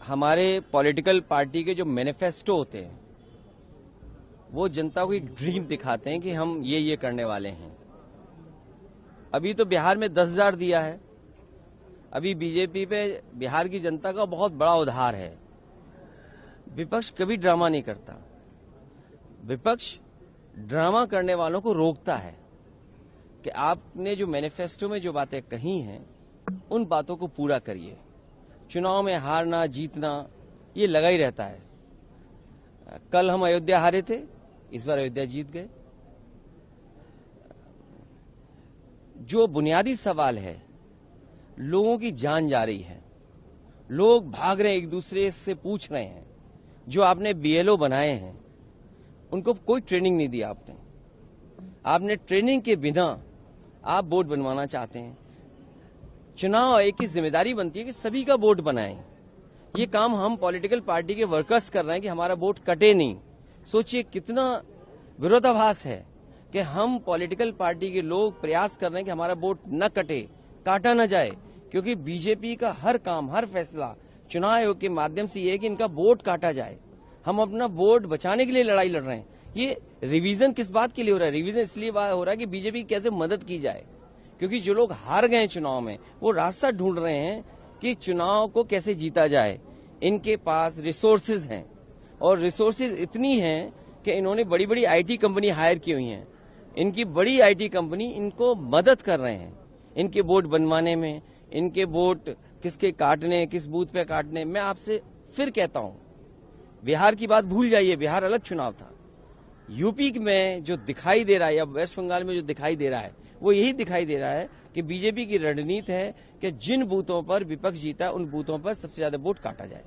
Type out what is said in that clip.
हमारे political party के जो मैनिफेस्टो होते हैं वो जनता को एक ड्रीम दिखाते हैं कि हम ये करने वाले हैं। अभी तो बिहार में 10,000 दिया है। अभी बीजेपी पे बिहार की जनता का बहुत बड़ा उधार है। विपक्ष कभी ड्रामा नहीं करता। विपक्ष ड्रामा करने वालों को रोकता है कि आपने जो मैनिफेस्टो में जो बातें कही हैं उन बातों को पूरा करिए। चुनाव में हारना जीतना ये लगा ही रहता है। कल हम अयोध्या हारे थे, इस बार अयोध्या जीत गए। जो बुनियादी सवाल है, लोगों की जान जा रही है, लोग भाग रहे हैं, एक दूसरे से पूछ रहे हैं। जो आपने बीएलओ बनाए हैं उनको कोई ट्रेनिंग नहीं दी आपने ट्रेनिंग के बिना आप बोर्ड बनवाना चाहते हैं। चुनाव आयोग की जिम्मेदारी बनती है कि सभी का वोट बनाएं। ये काम हम पॉलिटिकल पार्टी के वर्कर्स कर रहे हैं कि हमारा वोट कटे नहीं। सोचिए कितना विरोधाभास है कि हम पॉलिटिकल पार्टी के लोग प्रयास कर रहे हैं कि हमारा वोट न कटे, काटा न जाए, क्योंकि बीजेपी का हर काम, हर फैसला चुनाव आयोग के माध्यम से ये है कि इनका वोट काटा जाए। हम अपना वोट बचाने के लिए लड़ाई लड़ रहे हैं। ये रिवीजन किस बात के लिए हो रहा है? रिवीजन इसलिए हो रहा है कि बीजेपी की कैसे मदद की जाए, क्योंकि जो लोग हार गए चुनाव में वो रास्ता ढूंढ रहे हैं कि चुनाव को कैसे जीता जाए। इनके पास रिसोर्सेज हैं और रिसोर्सेज इतनी हैं कि इन्होंने बड़ी बड़ी आईटी कंपनी हायर की हुई हैं। इनकी बड़ी आईटी कंपनी इनको मदद कर रहे हैं इनके वोट बनवाने में, इनके वोट किसके काटने, किस बूथ पे काटने। मैं आपसे फिर कहता हूं, बिहार की बात भूल जाइए, बिहार अलग चुनाव था। यूपी में जो दिखाई दे रहा है या वेस्ट बंगाल में जो दिखाई दे रहा है वो यही दिखाई दे रहा है कि बीजेपी की रणनीति है कि जिन बूथों पर विपक्ष जीता उन बूथों पर सबसे ज्यादा वोट काटा जाए।